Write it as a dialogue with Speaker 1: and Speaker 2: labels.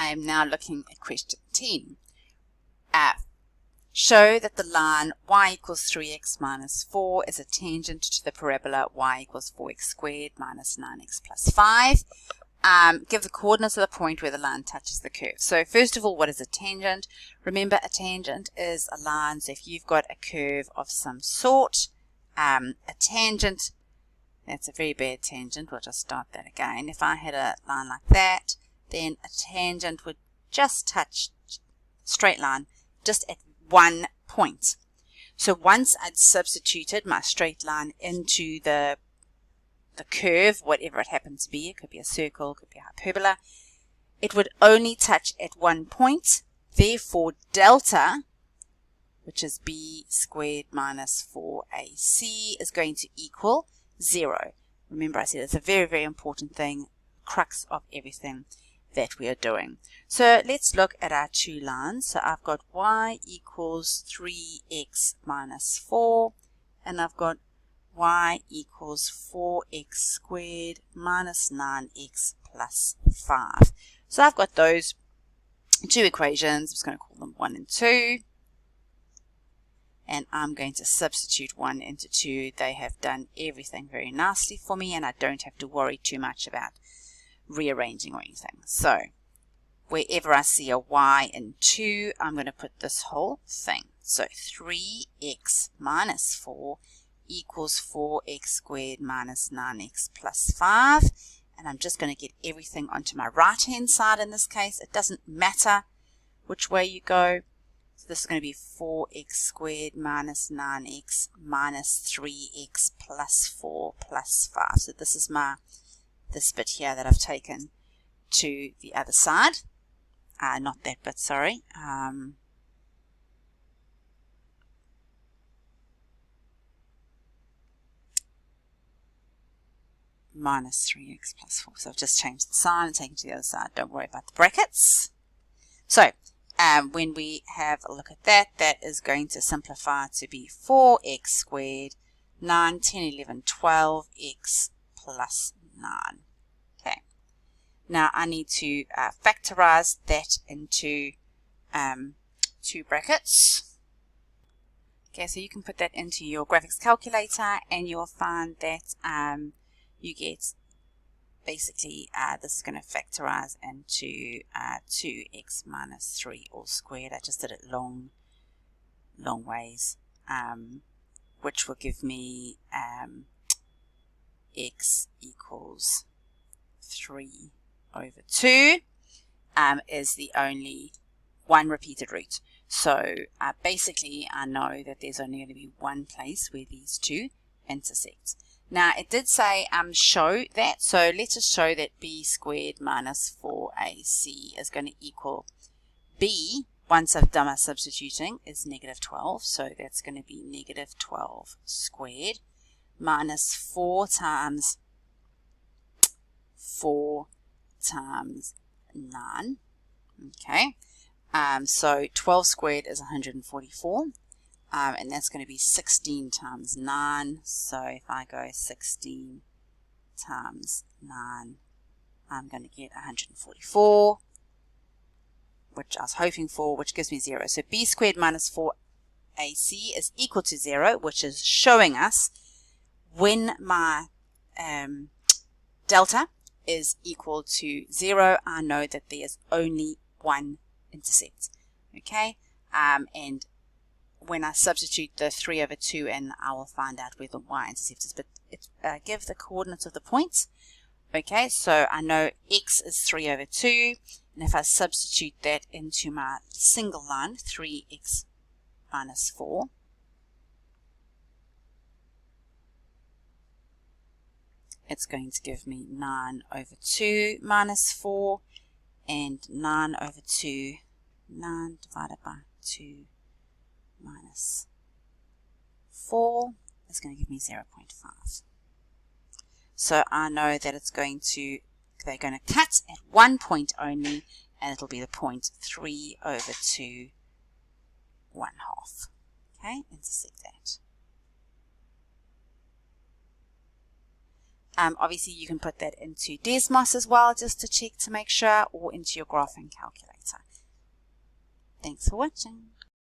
Speaker 1: I am now looking at question 10. Show that the line y equals 3x minus 4 is a tangent to the parabola y equals 4x squared minus 9x plus 5. Give the coordinates of the point where the line touches the curve. So first of all, what is a tangent? Remember, a tangent is a line. So if you've got a curve of some sort, a tangent, that's a very bad tangent. We'll just start that again. If I had a line like that, then a tangent would just touch straight line just at one point. So once I'd substituted my straight line into the curve, whatever it happened to be, it could be a circle, it could be a hyperbola, it would only touch at one point. Therefore, delta, which is b squared minus 4ac, is going to equal 0. Remember, I said it's a very, very important thing, crux of everything that we are doing. So let's look at our two lines. So I've got y equals 3x minus 4, and I've got y equals 4x squared minus 9x plus 5. So I've got those two equations. I'm just going to call them 1 and 2. And I'm going to substitute 1 into 2. They have done everything very nicely for me, and I don't have to worry too much about rearranging or anything. So wherever I see a y in 2, I'm going to put this whole thing. So 3x minus 4 equals 4x squared minus 9x plus 5. And I'm just going to get everything onto my right hand side in this case. It doesn't matter which way you go. So this is going to be 4x squared minus 9x minus 3x plus 4 plus 5. So this is this bit here that I've taken to the other side. Not that bit, sorry. Minus 3x plus 4. So I've just changed the sign and taken it to the other side. Don't worry about the brackets. So when we have a look at that, that is going to simplify to be 4x squared, 9, 10, 11, 12x plus 9. Okay. Now I need to factorize that into two brackets. Okay, so you can put that into your graphics calculator and you'll find that you get basically this is going to factorize into 2x minus 3 all squared. I just did it long ways, which will give me x equals 3 over 2 is the only one repeated root. So basically I know that there's only going to be one place where these two intersect. Now it did say show that, so let us show that b squared minus 4ac is going to equal b, once I've done my substituting, is negative 12. So that's going to be negative 12 squared minus 4 times 9. Okay, so 12 squared is 144. And that's going to be 16 times 9. So if I go 16 times 9, I'm going to get 144, which I was hoping for, which gives me 0. So b squared minus 4ac is equal to 0, which is showing us when my delta is equal to 0, I know that there's only one intercept. Okay, and when I substitute the 3 over 2 in, I will find out where the y-intercept is. But give the coordinates of the points. Okay, so I know x is 3 over 2. And if I substitute that into my single line, 3x minus 4, it's going to give me 9 over 2 minus 4. And 9 over 2, 9 divided by 2 minus 4 is going to give me 0.5. So I know that they're going to cut at one point only, and it'll be the point 3 over 2 1/2. Okay, intersect that. Obviously, you can put that into Desmos as well, just to check to make sure, or into your graphing calculator. Thanks for watching.